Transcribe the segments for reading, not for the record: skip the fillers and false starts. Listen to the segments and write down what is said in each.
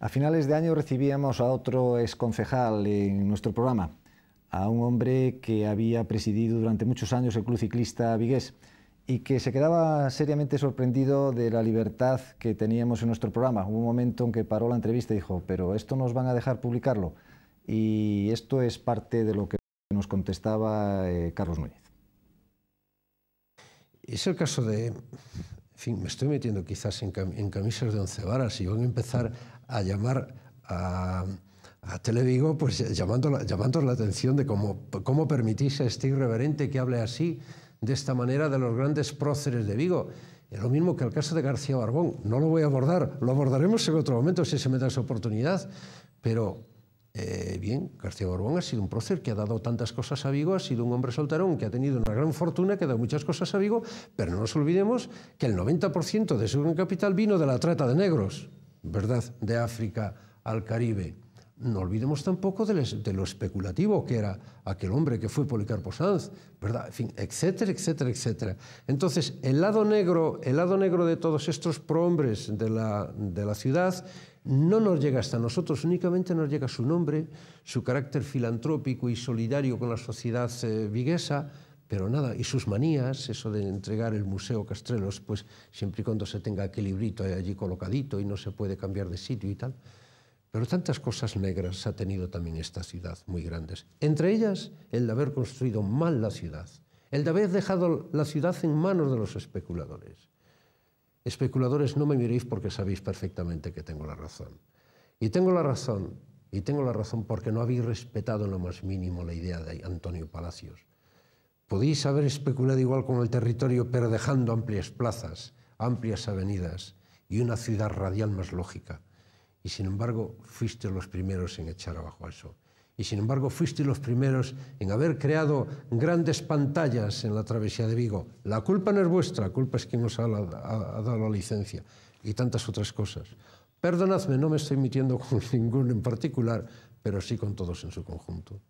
A finales de año recibíamos a otro exconcejal en nuestro programa, a un hombre que había presidido durante muchos años el Club Ciclista Vigués y que se quedaba seriamente sorprendido de la libertad que teníamos en nuestro programa. Hubo un momento en que paró la entrevista y dijo, pero ¿esto nos van a dejar publicarlo? Y esto es parte de lo que nos contestaba Carlos Núñez. Es el caso de... En fin, me estoy metiendo quizás en camisas de 11 varas y van a empezar a llamar a Televigo, pues llamando la atención de cómo permitís a este irreverente que hable así, de esta manera, de los grandes próceres de Vigo. Es lo mismo que el caso de García Barbón. No lo voy a abordar, lo abordaremos en otro momento si se me da esa oportunidad, pero... bien, García Borbón ha sido un prócer que ha dado tantas cosas a Vigo, ha sido un hombre solterón que ha tenido una gran fortuna, que ha dado muchas cosas a Vigo, pero no nos olvidemos que el 90% de su gran capital vino de la trata de negros, ¿verdad?, de África al Caribe. No olvidemos tampoco de lo especulativo que era aquel hombre que fue Policarpo Sanz, ¿verdad?, en fin, etcétera, etcétera, etcétera. Entonces, el lado negro de todos estos prohombres de la ciudad no nos llega hasta nosotros, únicamente nos llega su nombre, su carácter filantrópico y solidario con la sociedad viguesa, pero nada, y sus manías, eso de entregar el Museo Castrelos, pues siempre y cuando se tenga aquel librito allí colocadito y no se puede cambiar de sitio y tal. Pero tantas cosas negras ha tenido también esta ciudad, muy grandes. Entre ellas, el de haber construido mal la ciudad, el de haber dejado la ciudad en manos de los especuladores. Especuladores, no me miréis porque sabéis perfectamente que tengo la razón. Y tengo la razón porque no habéis respetado en lo más mínimo la idea de Antonio Palacios. Podéis haber especulado igual con el territorio, pero dejando amplias plazas, amplias avenidas y una ciudad radial más lógica. Y sin embargo, fuisteis los primeros en echar abajo eso. Y sin embargo, fuisteis los primeros en haber creado grandes pantallas en la travesía de Vigo. La culpa no es vuestra, la culpa es quien os ha dado la licencia. Y tantas otras cosas. Perdonadme, no me estoy metiendo con ninguno en particular, pero sí con todos en su conjunto.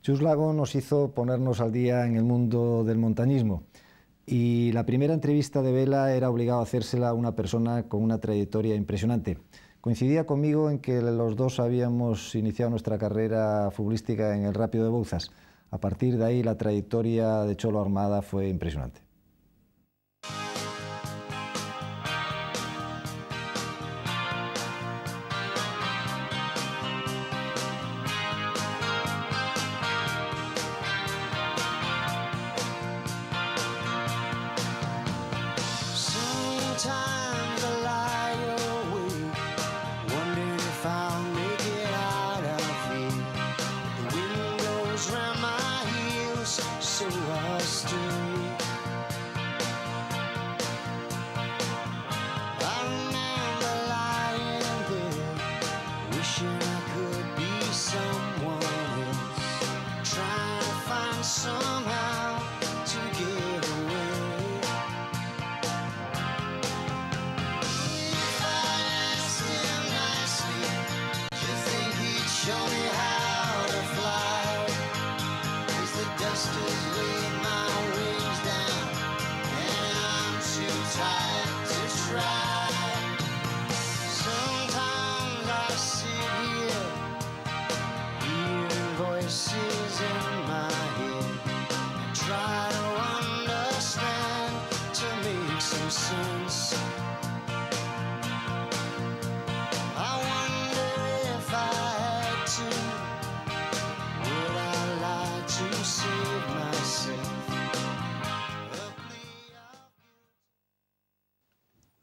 Chus Lago nos hizo ponernos al día en el mundo del montañismo. Y la primera entrevista de vela era obligado a hacérsela a una persona con una trayectoria impresionante. Coincidía conmigo en que los dos habíamos iniciado nuestra carrera futbolística en el Rápido de Bouzas. A partir de ahí la trayectoria de Cholo Armada fue impresionante.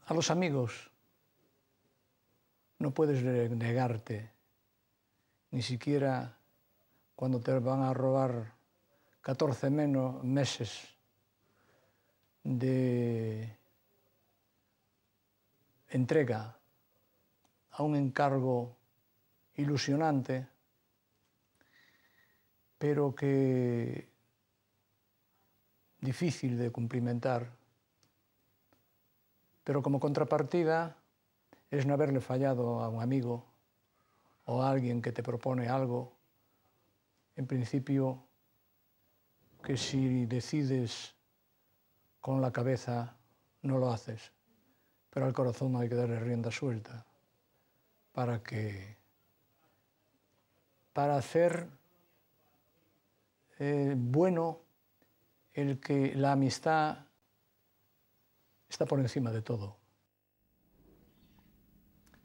A los amigos no puedes negarte, ni siquiera cuando te van a robar 14 meses de entrega a un encargo ilusionante, pero que difícil de cumplimentar. Pero como contrapartida es no haberle fallado a un amigo o a alguien que te propone algo, en principio, que si decides con la cabeza no lo haces, pero al corazón no hay que darle rienda suelta. para hacer bueno el que la amistad está por encima de todo.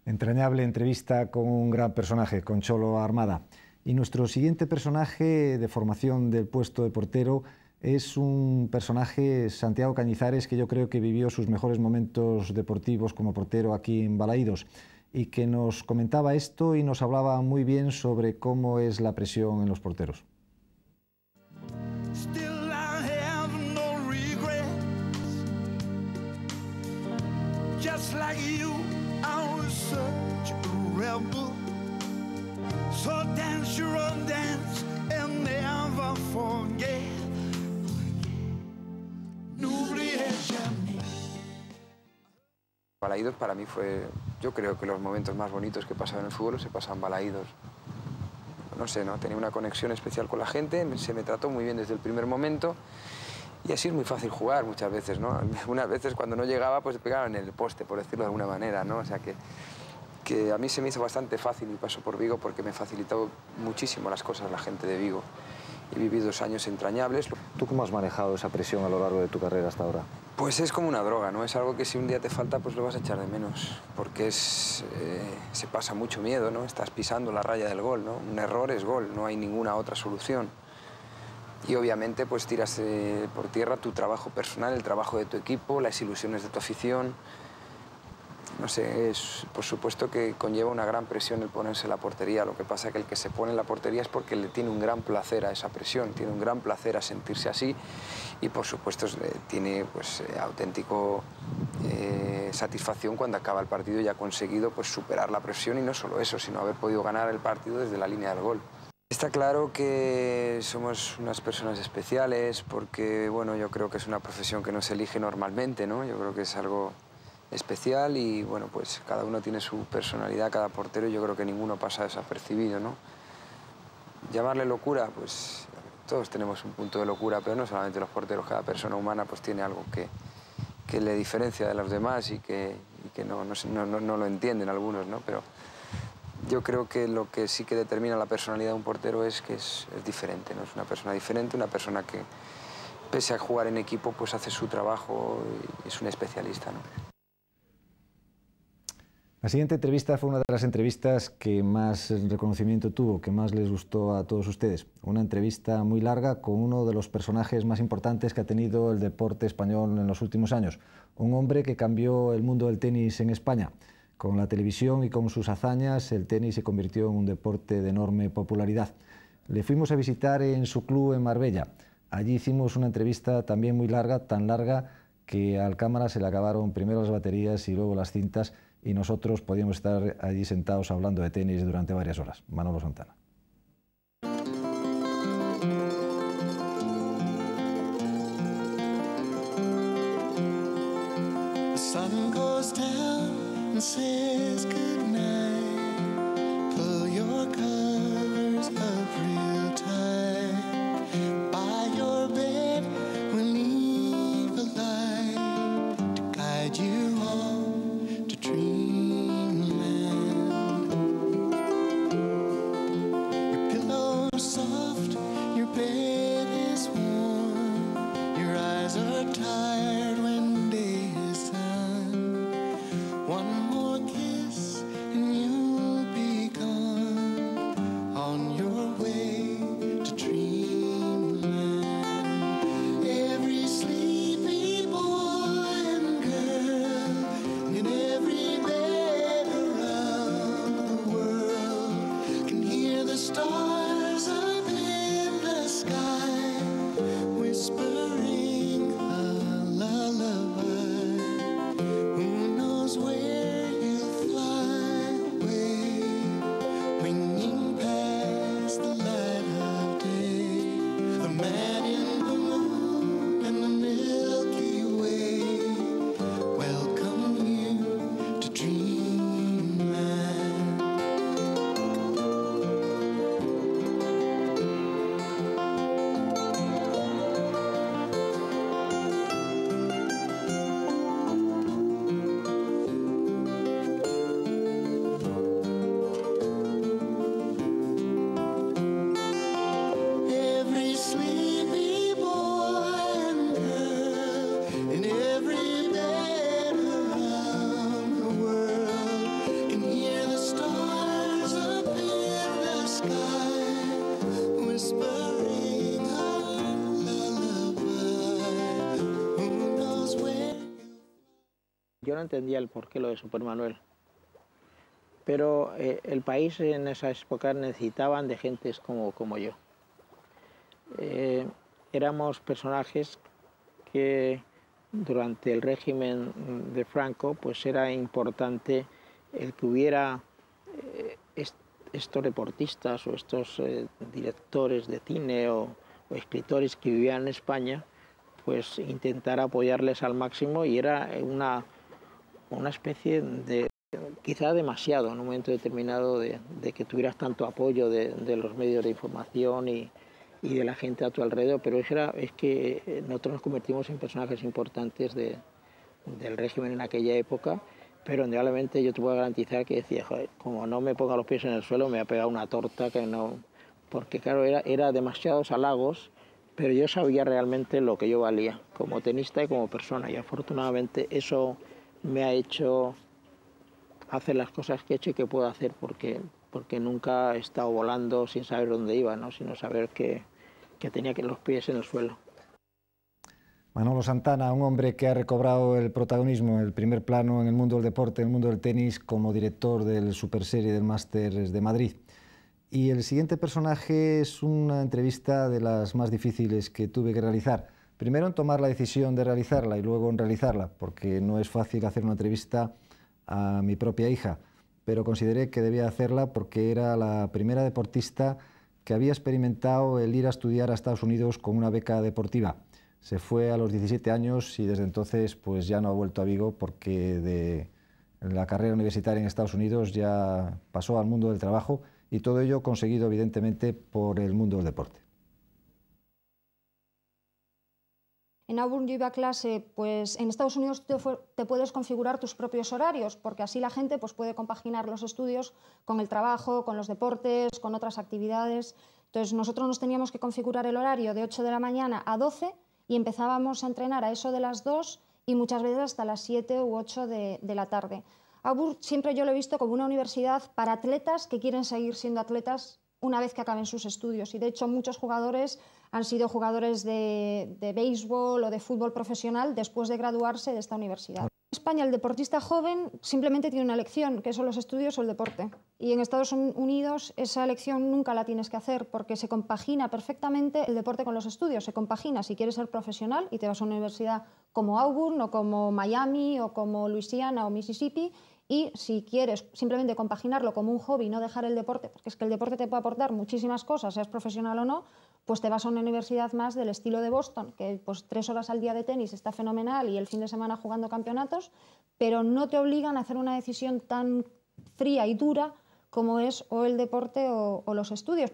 Entrañable entrevista con un gran personaje, con Cholo Armada. Y nuestro siguiente personaje de formación del puesto de portero es un personaje, Santiago Cañizares, que yo creo que vivió sus mejores momentos deportivos como portero aquí en Balaídos y que nos comentaba esto y nos hablaba muy bien sobre cómo es la presión en los porteros. Balaídos para mí fue, yo creo que los momentos más bonitos que he pasado en el fútbol se pasan en Balaídos. No sé, ¿no? Tenía una conexión especial con la gente, se me trató muy bien desde el primer momento y así es muy fácil jugar muchas veces, ¿no? Unas veces cuando no llegaba pues pegaban en el poste, por decirlo de alguna manera, ¿no? O sea que a mí se me hizo bastante fácil mi paso por Vigo porque me facilitó muchísimo las cosas la gente de Vigo. He vivido 2 años entrañables. ¿Tú cómo has manejado esa presión a lo largo de tu carrera hasta ahora? Pues es como una droga, ¿no? Es algo que si un día te falta, pues lo vas a echar de menos, porque se pasa mucho miedo, ¿no? Estás pisando la raya del gol, ¿no? Un error es gol, no hay ninguna otra solución. Y obviamente pues tiras por tierra tu trabajo personal, el trabajo de tu equipo, las ilusiones de tu afición. No sé, por supuesto que conlleva una gran presión el ponerse en la portería. Lo que pasa es que el que se pone en la portería es porque le tiene un gran placer a esa presión, tiene un gran placer a sentirse así y por supuesto tiene pues auténtico satisfacción cuando acaba el partido y ha conseguido pues superar la presión y no solo eso, sino haber podido ganar el partido desde la línea del gol. Está claro que somos unas personas especiales porque, bueno, yo creo que es una profesión que no se elige normalmente, ¿no? Yo creo que es algo especial y, bueno, pues cada uno tiene su personalidad, cada portero, y yo creo que ninguno pasa desapercibido, ¿no? Llamarle locura, pues todos tenemos un punto de locura, pero no solamente los porteros, cada persona humana pues tiene algo que le diferencia de los demás y que no lo entienden algunos, ¿no? Pero yo creo que lo que sí que determina la personalidad de un portero es que es diferente, ¿no? Es una persona diferente, una persona que, pese a jugar en equipo, pues hace su trabajo y es un especialista, ¿no? La siguiente entrevista fue una de las entrevistas que más reconocimiento tuvo, que más les gustó a todos ustedes. Una entrevista muy larga con uno de los personajes más importantes que ha tenido el deporte español en los últimos años. Un hombre que cambió el mundo del tenis en España. Con la televisión y con sus hazañas, el tenis se convirtió en un deporte de enorme popularidad. Le fuimos a visitar en su club en Marbella. Allí hicimos una entrevista también muy larga, tan larga que al cámara se le acabaron primero las baterías y luego las cintas y nosotros podíamos estar allí sentados hablando de tenis durante varias horas. Manolo Santana. The sun goes down and says goodnight. Pull your covers up real tight. By your bed we'll leave a light to guide you home to dreamland. Your pillow's soft, your bed is warm. Your eyes are tired when day is done. One more kiss no entendía el porqué lo de Super Manuel. Pero el país en esa época necesitaban de gentes como yo. Éramos personajes que durante el régimen de Franco pues era importante el que hubiera estos deportistas o estos directores de cine o escritores que vivían en España, pues intentar apoyarles al máximo, y era una especie de, quizá demasiado en un momento determinado, de que tuvieras tanto apoyo de los medios de información y de la gente a tu alrededor, pero es que nosotros nos convertimos en personajes importantes del régimen en aquella época, pero indudablemente yo te puedo garantizar que decía, joder, como no me ponga los pies en el suelo me va a pegar una torta, que no, porque claro, era demasiados halagos, pero yo sabía realmente lo que yo valía como tenista y como persona, y afortunadamente eso me ha hecho hacer las cosas que he hecho y que puedo hacer, porque nunca he estado volando sin saber dónde iba, ¿no? Sino saber que tenía los pies en el suelo. Manolo Santana, un hombre que ha recobrado el protagonismo, el primer plano en el mundo del deporte, en el mundo del tenis, como director del Super Serie del Masters de Madrid. Y el siguiente personaje es una entrevista de las más difíciles que tuve que realizar. Primero en tomar la decisión de realizarla y luego en realizarla, porque no es fácil hacer una entrevista a mi propia hija, pero consideré que debía hacerla porque era la primera deportista que había experimentado el ir a estudiar a Estados Unidos con una beca deportiva. Se fue a los 17 años y desde entonces pues ya no ha vuelto a Vigo, porque de la carrera universitaria en Estados Unidos ya pasó al mundo del trabajo, y todo ello conseguido evidentemente por el mundo del deporte. En Auburn yo iba a clase, pues en Estados Unidos te puedes configurar tus propios horarios, porque así la gente pues, puede compaginar los estudios con el trabajo, con los deportes, con otras actividades. Entonces nosotros nos teníamos que configurar el horario de 8 de la mañana a 12 y empezábamos a entrenar a eso de las 2 y muchas veces hasta las 7 u 8 de la tarde. Auburn siempre yo lo he visto como una universidad para atletas que quieren seguir siendo atletas una vez que acaben sus estudios, y de hecho muchos jugadores han sido jugadores de béisbol o de fútbol profesional después de graduarse de esta universidad. En España el deportista joven simplemente tiene una elección, que son los estudios o el deporte, y en Estados Unidos esa elección nunca la tienes que hacer, porque se compagina perfectamente el deporte con los estudios. Se compagina si quieres ser profesional y te vas a una universidad como Auburn o como Miami o como Louisiana o Mississippi, y si quieres simplemente compaginarlo como un hobby y no dejar el deporte, porque es que el deporte te puede aportar muchísimas cosas, seas profesional o no, pues te vas a una universidad más del estilo de Boston, que pues 3 horas al día de tenis está fenomenal y el fin de semana jugando campeonatos, pero no te obligan a hacer una decisión tan fría y dura como es o el deporte o los estudios.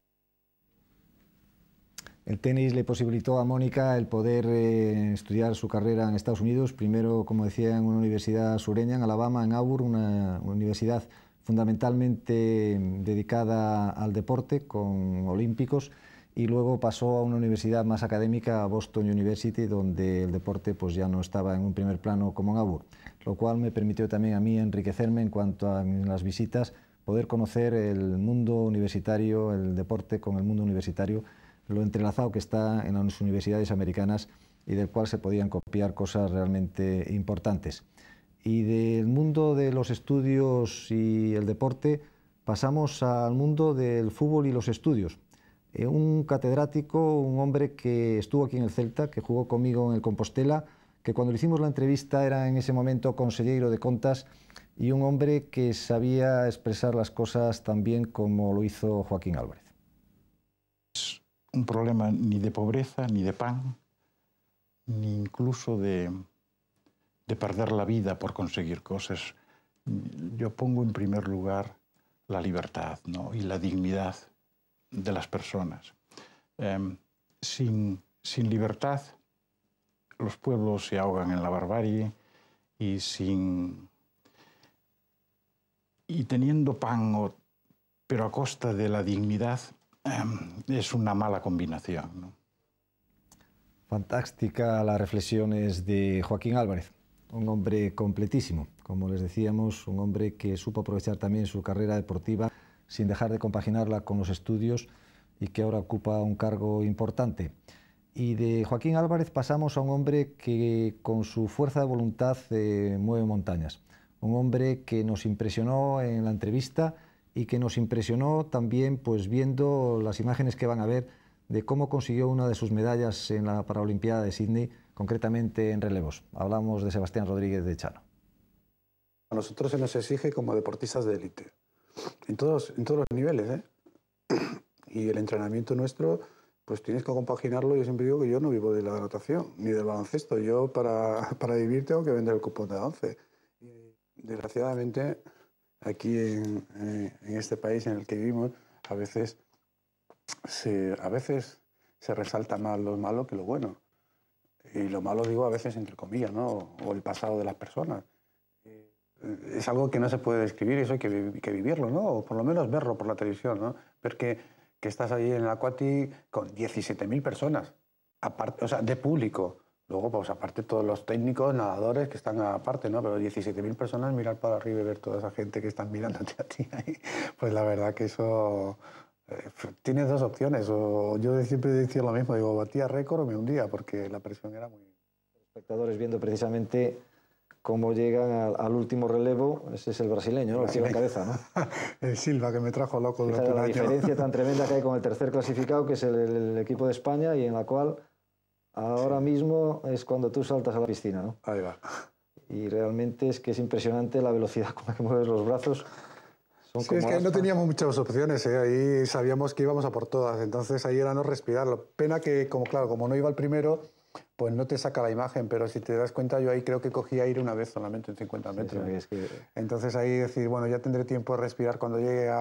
El tenis le posibilitó a Mónica el poder estudiar su carrera en Estados Unidos, primero, como decía, en una universidad sureña, en Alabama, en Auburn, una universidad fundamentalmente dedicada al deporte, con olímpicos, y luego pasó a una universidad más académica, a Boston University, donde el deporte pues, ya no estaba en un primer plano como en Auburn, lo cual me permitió también a mí enriquecerme en cuanto a en las visitas, poder conocer el mundo universitario, el deporte con el mundo universitario, lo entrelazado que está en las universidades americanas y del cual se podían copiar cosas realmente importantes. Y del mundo de los estudios y el deporte pasamos al mundo del fútbol y los estudios. Un catedrático, un hombre que estuvo aquí en el Celta, que jugó conmigo en el Compostela, que cuando le hicimos la entrevista era en ese momento consejero de Contas, y un hombre que sabía expresar las cosas tan bien como lo hizo Joaquín Álvarez. Un problema ni de pobreza, ni de pan, ni incluso de perder la vida por conseguir cosas. Yo pongo en primer lugar la libertad, ¿no? Y la dignidad de las personas. Sin libertad, los pueblos se ahogan en la barbarie, y teniendo pan, pero a costa de la dignidad, es una mala combinación, ¿no? Fantástica las reflexiones de Joaquín Álvarez, un hombre completísimo, como les decíamos, un hombre que supo aprovechar también su carrera deportiva sin dejar de compaginarla con los estudios y que ahora ocupa un cargo importante. Y de Joaquín Álvarez pasamos a un hombre que con su fuerza de voluntad mueve montañas. Un hombre que nos impresionó en la entrevista y que nos impresionó también pues viendo las imágenes que van a ver de cómo consiguió una de sus medallas en la Paralimpiada de Sydney, concretamente en relevos. Hablamos de Sebastián Rodríguez de Chano. A nosotros se nos exige como deportistas de élite, en todos los niveles, ¿eh? Y el entrenamiento nuestro, pues tienes que compaginarlo. Yo siempre digo que yo no vivo de la natación ni del baloncesto. Yo para vivir tengo que vender el cupón de 11. Y, desgraciadamente, aquí en este país en el que vivimos, a veces se resalta más lo malo que lo bueno. Y lo malo digo a veces entre comillas, ¿no? O el pasado de las personas. Es algo que no se puede describir, eso hay que vivirlo, ¿no? O por lo menos verlo por la televisión, ¿no? Ver que estás ahí en el Aquati con 17.000 personas, aparte, o sea, de público. Luego, pues aparte todos los técnicos, nadadores que están aparte, ¿no? Pero 17.000 personas, mirar para arriba y ver toda esa gente que están mirándote a ti ahí, pues la verdad que eso... tienes dos opciones, o yo siempre decía lo mismo, digo, batía récord o me hundía, porque la presión era muy... Los espectadores viendo precisamente cómo llegan al último relevo, ese es el brasileño, ¿no? El que iba en cabeza, ¿no? El Silva, que me trajo loco durante un año. La diferencia tan tremenda que hay con el tercer clasificado, que es el equipo de España, y en la cual ahora mismo es cuando tú saltas a la piscina, ¿no? Ahí va. Y realmente es que es impresionante la velocidad con la que mueves los brazos. Sí, es que no teníamos muchas opciones, ¿eh? Ahí sabíamos que íbamos a por todas, entonces ahí era no respirarlo. Pena que, como no iba el primero, pues no te saca la imagen, pero si te das cuenta, yo ahí creo que cogí aire una vez solamente en 50 metros. Sí, es que... Entonces ahí decir, bueno, ya tendré tiempo de respirar cuando llegue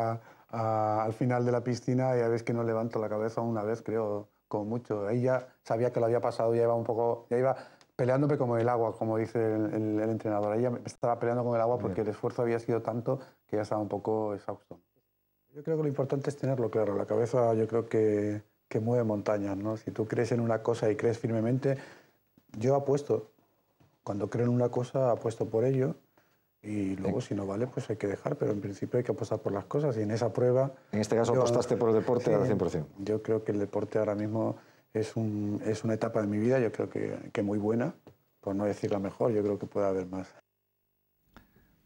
al final de la piscina, y ya ves que no levanto la cabeza una vez, creo, como mucho. Ahí ya sabía que lo había pasado, ya iba peleándome como el agua, como dice el entrenador. Ahí ya me estaba peleando con el agua porque el esfuerzo había sido tanto que ya estaba un poco exhausto. Yo creo que lo importante es tenerlo claro. La cabeza yo creo que mueve montañas, ¿no? Si tú crees en una cosa y crees firmemente, yo apuesto. Cuando creo en una cosa, apuesto por ello. Y luego, si no vale, pues hay que dejar. Pero en principio hay que apostar por las cosas. Y en esa prueba... En este caso apostaste por el deporte, sí, al 100%. Yo creo que el deporte ahora mismo es una etapa de mi vida, yo creo que muy buena, por no decir la mejor. Yo creo que puede haber más.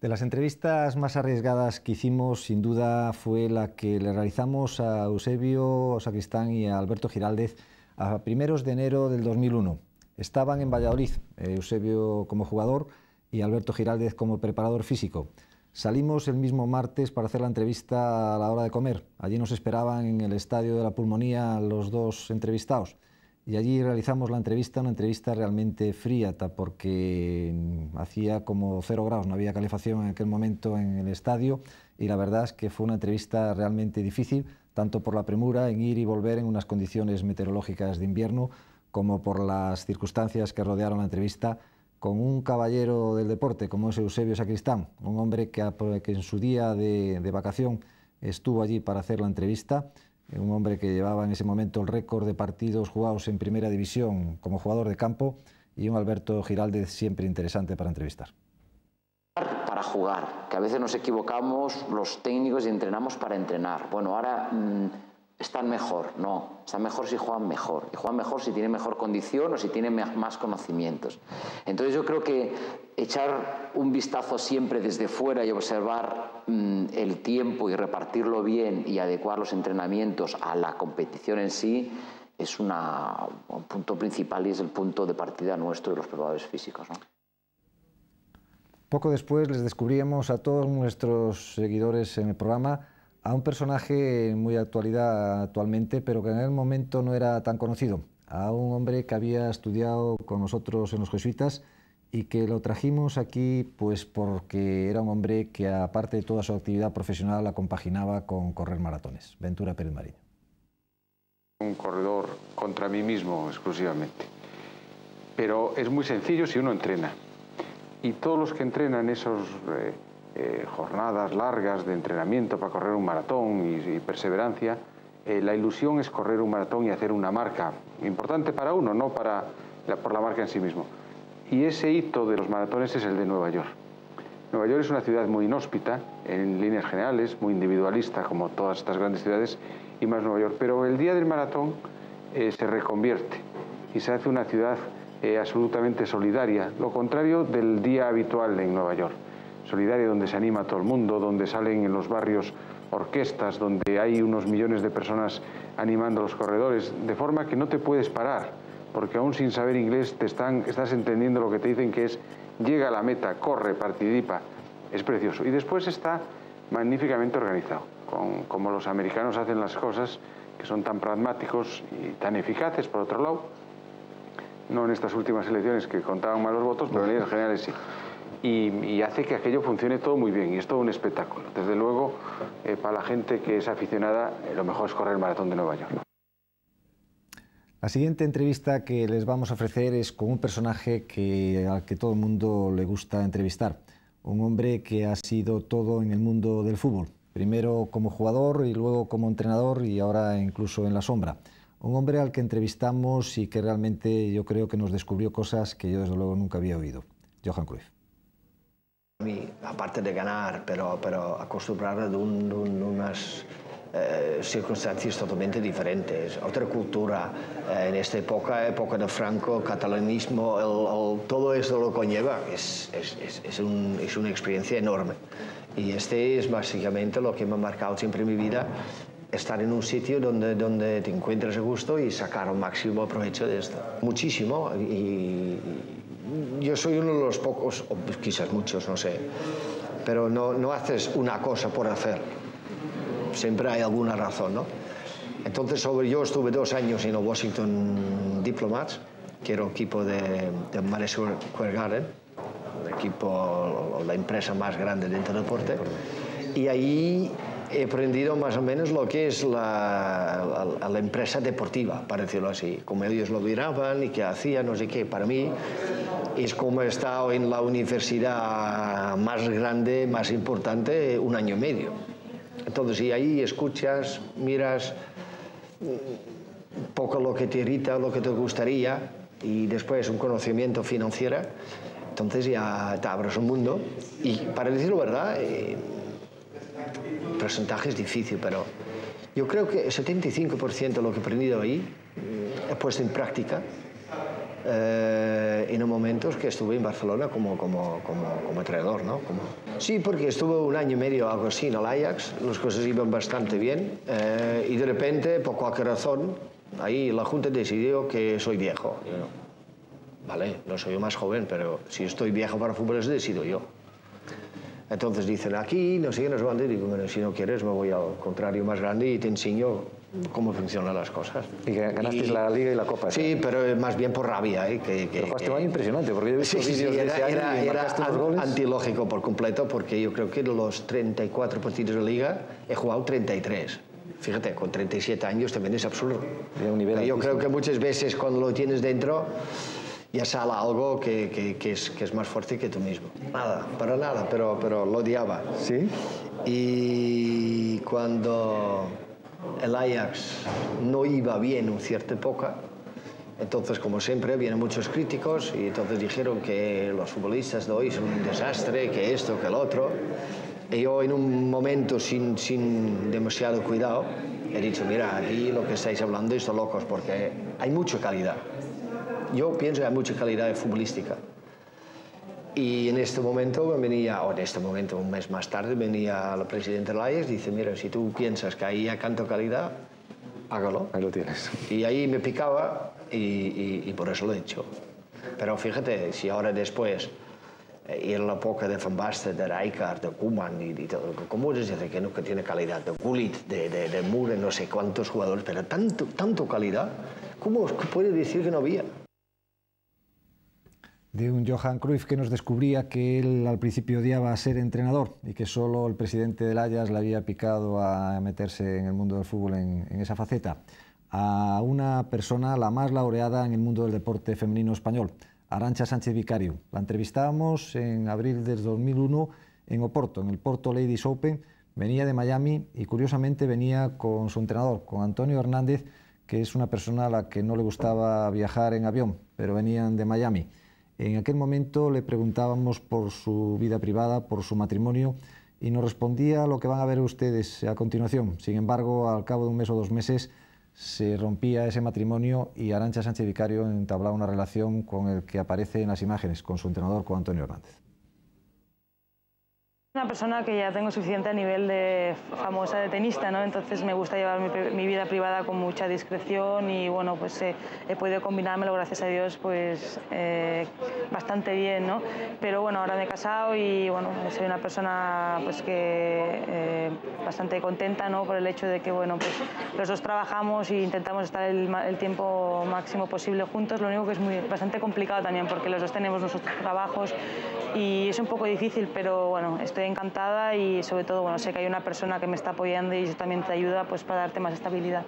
De las entrevistas más arriesgadas que hicimos, sin duda, fue la que le realizamos a Eusebio Sacristán y a Alberto Giraldez a primeros de enero del 2001. Estaban en Valladolid, Eusebio como jugador y Alberto Giraldez como preparador físico. Salimos el mismo martes para hacer la entrevista a la hora de comer. Allí nos esperaban en el Estadio de la Pulmonía los dos entrevistados. Y allí realizamos la entrevista, una entrevista realmente fría, porque hacía como 0 grados, no había calefacción en aquel momento en el estadio, y la verdad es que fue una entrevista realmente difícil, tanto por la premura en ir y volver en unas condiciones meteorológicas de invierno, como por las circunstancias que rodearon la entrevista con un caballero del deporte como es Eusebio Sacristán, un hombre que en su día de vacación estuvo allí para hacer la entrevista, un hombre que llevaba en ese momento el récord de partidos jugados en primera división como jugador de campo, y un Alberto Giraldez siempre interesante para entrevistar. Para jugar, que a veces nos equivocamos los técnicos y entrenamos para entrenar. Bueno, ahora están mejor, no, están mejor si juegan mejor, y juegan mejor si tienen mejor condición o si tienen más conocimientos. Entonces yo creo que echar un vistazo siempre desde fuera y observar el tiempo y repartirlo bien y adecuar los entrenamientos a la competición en sí es un punto principal, y es el punto de partida nuestro de los preparadores físicos, ¿no? Poco después les descubríamos a todos nuestros seguidores en el programa a un personaje muy de actualidad actualmente, pero que en aquel momento no era tan conocido, a un hombre que había estudiado con nosotros en los jesuitas y que lo trajimos aquí pues porque era un hombre que, aparte de toda su actividad profesional, la compaginaba con correr maratones. Ventura Pérez Mariño. Un corredor contra mí mismo exclusivamente, pero es muy sencillo si uno entrena, y todos los que entrenan esas jornadas largas de entrenamiento para correr un maratón y perseverancia, la ilusión es correr un maratón y hacer una marca importante para uno, no por la marca en sí mismo. Y ese hito de los maratones es el de Nueva York. Nueva York es una ciudad muy inhóspita, en líneas generales, muy individualista, como todas estas grandes ciudades, y más Nueva York. Pero el día del maratón se reconvierte y se hace una ciudad absolutamente solidaria, lo contrario del día habitual en Nueva York. Solidaria, donde se anima a todo el mundo, donde salen en los barrios orquestas, donde hay unos millones de personas animando a los corredores, de forma que no te puedes parar, porque aún sin saber inglés estás entendiendo lo que te dicen, que es llega a la meta, corre, participa. Es precioso. Y después está magníficamente organizado, como los americanos hacen las cosas, que son tan pragmáticos y tan eficaces, por otro lado, no en estas últimas elecciones que contaban mal los votos, pero en líneas generales sí. Y hace que aquello funcione todo muy bien, y es todo un espectáculo. Desde luego, para la gente que es aficionada, lo mejor es correr el maratón de Nueva York. La siguiente entrevista que les vamos a ofrecer es con un personaje al que todo el mundo le gusta entrevistar. Un hombre que ha sido todo en el mundo del fútbol. Primero como jugador y luego como entrenador y ahora incluso en la sombra. Un hombre al que entrevistamos y que realmente yo creo que nos descubrió cosas que yo desde luego nunca había oído. Johan Cruyff. A mí, aparte de ganar, pero acostumbrarme a unas circunstancias totalmente diferentes, otra cultura. En esta época de Franco, catalanismo, todo eso lo conlleva, es una experiencia enorme. Y este es básicamente lo que me ha marcado siempre en mi vida, estar en un sitio donde te encuentras a gusto y sacar un máximo provecho de esto. Muchísimo. Y yo soy uno de los pocos, o quizás muchos, no sé, pero no haces una cosa por hacer. Siempre hay alguna razón, ¿no? Entonces, yo estuve 2 años en el Washington Diplomats, que era el equipo de Madison Square Garden, la empresa más grande dentro del deporte, y ahí he aprendido más o menos lo que es la empresa deportiva, para decirlo así, como ellos lo miraban y qué hacían, no sé qué. Para mí es como he estado en la universidad más grande, más importante, 1 año y medio. Entonces, y ahí escuchas, miras un poco lo que te irrita, lo que te gustaría, y después un conocimiento financiero, entonces ya te abres un mundo. Y para decirlo verdad, el porcentaje es difícil, pero yo creo que el 75% de lo que he aprendido ahí he puesto en práctica en los momentos que estuve en Barcelona como entrenador, ¿no? Sí, porque estuve 1 año y medio, algo así, en el Ajax, las cosas iban bastante bien, y de repente, por cualquier razón, ahí la Junta decidió que soy viejo. Yo, vale, no soy yo más joven, pero si estoy viejo para fútbol, eso decido yo. Entonces dicen aquí, no sé qué, no sé dónde, y digo, bueno, si no quieres me voy al contrario más grande y te enseño cómo funcionan las cosas. Y ganasteis la Liga y la Copa. Sí, pero más bien por rabia. Pero jugaste un año impresionante, porque yo he visto vídeos de ese año y marcaste unos goles. Antilógico por completo, porque yo creo que de los 34 partidos de Liga he jugado 33. Fíjate, con 37 años también es absurdo. Yo creo que muchas veces cuando lo tienes dentro ya sale algo que es más fuerte que tú mismo. Nada, para nada, pero lo odiaba. ¿Sí? Y cuando el Ajax no iba bien en cierta época, entonces, como siempre, vienen muchos críticos y entonces dijeron que los futbolistas de hoy son un desastre, que esto, que el otro. Y yo, en un momento sin demasiado cuidado, he dicho, mira, aquí lo que estáis hablando es de locos, porque hay mucha calidad. Yo pienso que hay mucha calidad futbolística. Y en este momento un mes más tarde, venía la presidenta del Ajax y dice, mira, si tú piensas que ahí hay tanta calidad, hágalo. Ahí lo tienes. Y ahí me picaba y por eso lo he hecho. Pero fíjate, si ahora después, en la época de Van Basten, de Rijkaard, de Koeman, y todo, ¿cómo es decir que no que tiene calidad? De Gullit, de Müller, no sé cuántos jugadores, pero tanto calidad, ¿cómo puede decir que no había? De un Johan Cruyff que nos descubría que él al principio odiaba ser entrenador y que solo el presidente del Ajax le había picado a meterse en el mundo del fútbol en esa faceta. A una persona la más laureada en el mundo del deporte femenino español, Arantxa Sánchez Vicario. La entrevistábamos en abril del 2001 en Oporto, en el Porto Ladies Open. Venía de Miami y curiosamente venía con su entrenador, con Antonio Hernández, que es una persona a la que no le gustaba viajar en avión, pero venían de Miami. En aquel momento le preguntábamos por su vida privada, por su matrimonio, y nos respondía lo que van a ver ustedes a continuación. Sin embargo, al cabo de 1 mes o 2 meses, se rompía ese matrimonio y Arantxa Sánchez Vicario entablaba una relación con el que aparece en las imágenes, con su entrenador, con Antonio Hernández. Una persona que ya tengo suficiente a nivel de famosa de tenista, ¿no? Entonces me gusta llevar mi vida privada con mucha discreción y bueno, pues he podido combinármelo, gracias a Dios, pues bastante bien, ¿no? Pero bueno, ahora me he casado y bueno, soy una persona pues que bastante contenta, ¿no? Por el hecho de que bueno, pues los dos trabajamos e intentamos estar el tiempo máximo posible juntos. Lo único que es bastante complicado también porque los dos tenemos nuestros trabajos y es un poco difícil, pero bueno, estoy encantada y sobre todo bueno, sé que hay una persona que me está apoyando y eso también te ayuda pues para darte más estabilidad.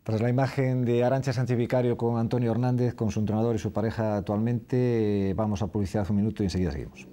Tras la imagen de Arantxa Sánchez Vicario con Antonio Hernández, con su entrenador y su pareja actualmente, vamos a publicidad un minuto y enseguida seguimos.